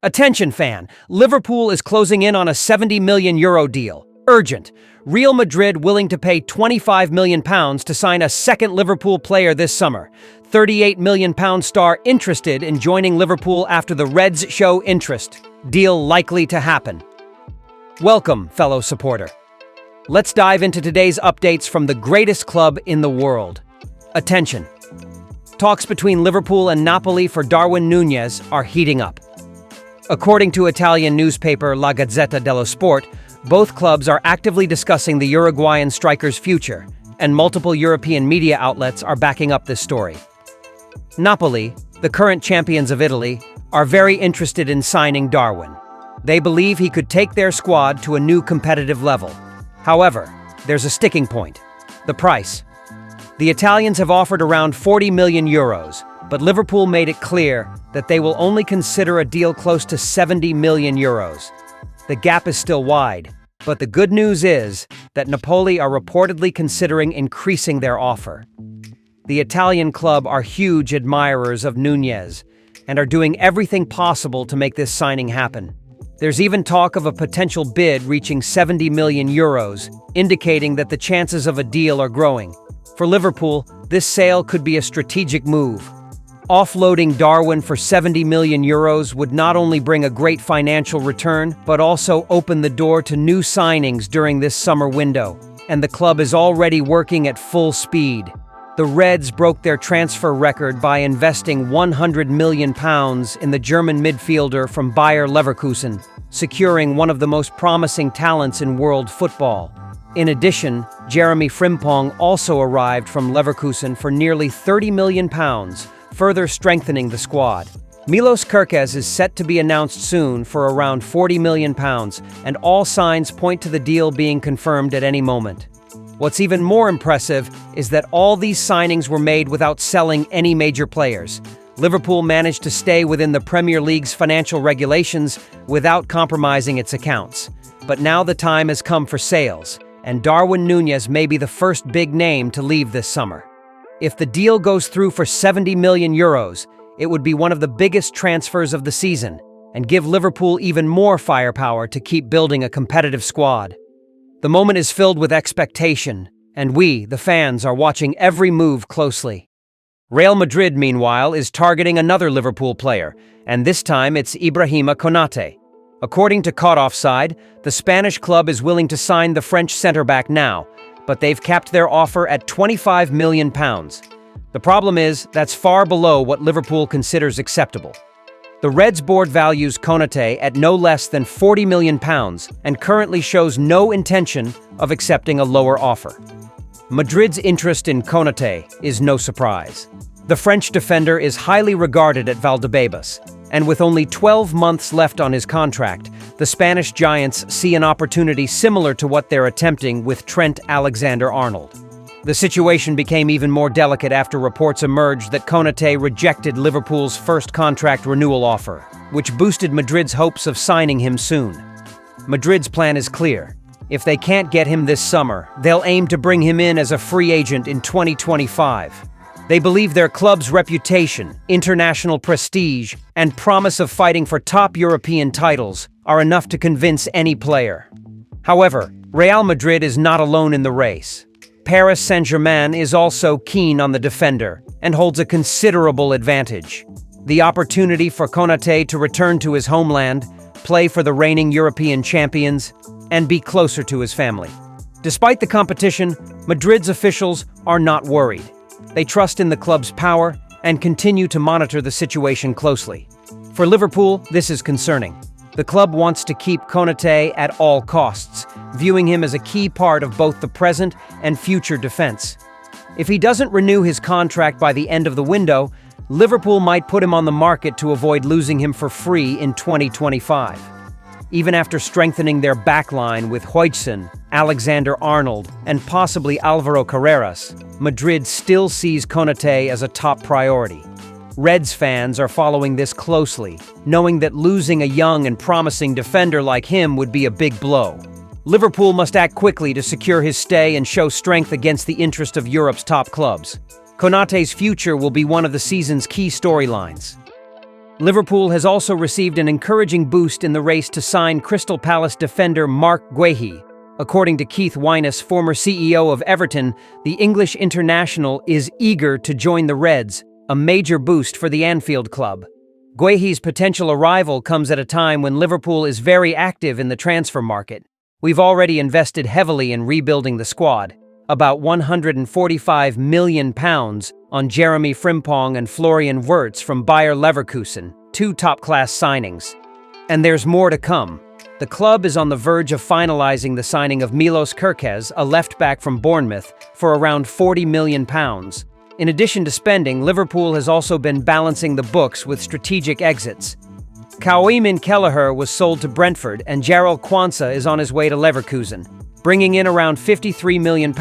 Attention fan, Liverpool is closing in on a €70 million deal. Urgent. Real Madrid willing to pay £25 million to sign a second Liverpool player this summer. £38 million star interested in joining Liverpool after the Reds show interest. Deal likely to happen. Welcome, fellow supporter. Let's dive into today's updates from the greatest club in the world. Attention. Talks between Liverpool and Napoli for Darwin Núñez are heating up. According to Italian newspaper La Gazzetta dello Sport, both clubs are actively discussing the Uruguayan striker's future, and multiple European media outlets are backing up this story. Napoli, the current champions of Italy, are very interested in signing Darwin. They believe he could take their squad to a new competitive level. However, there's a sticking point: the price. The Italians have offered around €40 million, but Liverpool made it clear that they will only consider a deal close to €70 million. The gap is still wide, but the good news is that Napoli are reportedly considering increasing their offer. The Italian club are huge admirers of Núñez and are doing everything possible to make this signing happen. There's even talk of a potential bid reaching €70 million, indicating that the chances of a deal are growing. For Liverpool, this sale could be a strategic move. Offloading Darwin for €70 million would not only bring a great financial return, but also open the door to new signings during this summer window, and the club is already working at full speed. The Reds broke their transfer record by investing £100 million in the German midfielder from Bayer Leverkusen, securing one of the most promising talents in world football. In addition, Jeremy Frimpong also arrived from Leverkusen for nearly £30 million, further strengthening the squad. Milos Kerkez is set to be announced soon for around £40 million, and all signs point to the deal being confirmed at any moment. What's even more impressive is that all these signings were made without selling any major players. Liverpool managed to stay within the Premier League's financial regulations without compromising its accounts. But now the time has come for sales, and Darwin Núñez may be the first big name to leave this summer. If the deal goes through for €70 million, it would be one of the biggest transfers of the season and give Liverpool even more firepower to keep building a competitive squad. The moment is filled with expectation, and we, the fans, are watching every move closely. Real Madrid, meanwhile, is targeting another Liverpool player, and this time it's Ibrahima Konate. According to Caught Offside, the Spanish club is willing to sign the French centre-back now, but they've capped their offer at £25 million. The problem is, that's far below what Liverpool considers acceptable. The Reds board values Konate at no less than £40 million and currently shows no intention of accepting a lower offer. Madrid's interest in Konate is no surprise. The French defender is highly regarded at Valdebebas, and with only 12 months left on his contract, the Spanish giants see an opportunity similar to what they're attempting with Trent Alexander-Arnold. The situation became even more delicate after reports emerged that Konate rejected Liverpool's first contract renewal offer, which boosted Madrid's hopes of signing him soon. Madrid's plan is clear. If they can't get him this summer, they'll aim to bring him in as a free agent in 2025. They believe their club's reputation, international prestige, and promise of fighting for top European titles are enough to convince any player. However, Real Madrid is not alone in the race. Paris Saint-Germain is also keen on the defender and holds a considerable advantage. The opportunity for Konate to return to his homeland, play for the reigning European champions, and be closer to his family. Despite the competition, Madrid's officials are not worried. They trust in the club's power and continue to monitor the situation closely. For Liverpool, this is concerning. The club wants to keep Konate at all costs, viewing him as a key part of both the present and future defense. If he doesn't renew his contract by the end of the window, Liverpool might put him on the market to avoid losing him for free in 2025. Even after strengthening their backline with Huijsen, Alexander-Arnold, and possibly Alvaro Carreras, Madrid still sees Konate as a top priority. Reds fans are following this closely, knowing that losing a young and promising defender like him would be a big blow. Liverpool must act quickly to secure his stay and show strength against the interest of Europe's top clubs. Konate's future will be one of the season's key storylines. Liverpool has also received an encouraging boost in the race to sign Crystal Palace defender Mark Guehi. According to Keith Wyness, former CEO of Everton, the English international is eager to join the Reds, a major boost for the Anfield club. Guehi's potential arrival comes at a time when Liverpool is very active in the transfer market. We've already invested heavily in rebuilding the squad, about £145 million on Jeremy Frimpong and Florian Wirtz from Bayer Leverkusen, two top-class signings. And there's more to come. The club is on the verge of finalizing the signing of Milos Kerkez, a left-back from Bournemouth, for around £40 million. In addition to spending, Liverpool has also been balancing the books with strategic exits. Kawhimin Kelleher was sold to Brentford, and Jarell Quansah is on his way to Leverkusen, bringing in around £53 million,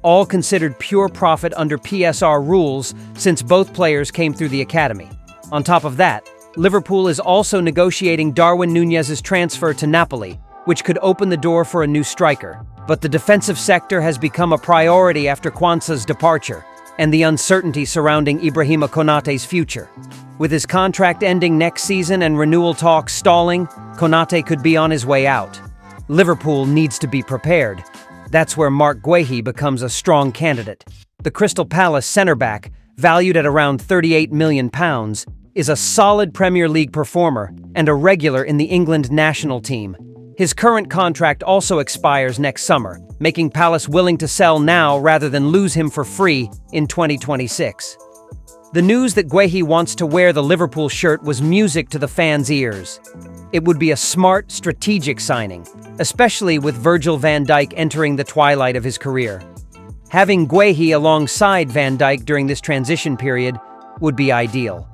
all considered pure profit under PSR rules since both players came through the academy. On top of that, Liverpool is also negotiating Darwin Núñez's transfer to Napoli, which could open the door for a new striker. But the defensive sector has become a priority after Quansah's departure, and the uncertainty surrounding Ibrahima Konaté's future. With his contract ending next season and renewal talks stalling, Konaté could be on his way out. Liverpool needs to be prepared. That's where Mark Guehi becomes a strong candidate. The Crystal Palace centre-back, valued at around £38 million, is a solid Premier League performer and a regular in the England national team. His current contract also expires next summer, making Palace willing to sell now rather than lose him for free in 2026. The news that Guehi wants to wear the Liverpool shirt was music to the fans' ears. It would be a smart, strategic signing, especially with Virgil van Dijk entering the twilight of his career. Having Guehi alongside Van Dijk during this transition period would be ideal.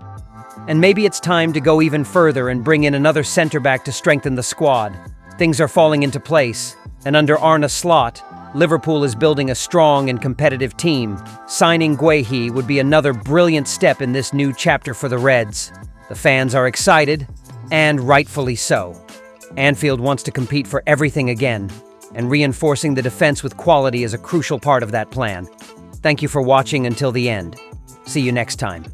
And maybe it's time to go even further and bring in another centre-back to strengthen the squad. Things are falling into place, and under Arne Slot, Liverpool is building a strong and competitive team. Signing Guehi would be another brilliant step in this new chapter for the Reds. The fans are excited, and rightfully so. Anfield wants to compete for everything again, and reinforcing the defense with quality is a crucial part of that plan. Thank you for watching until the end. See you next time.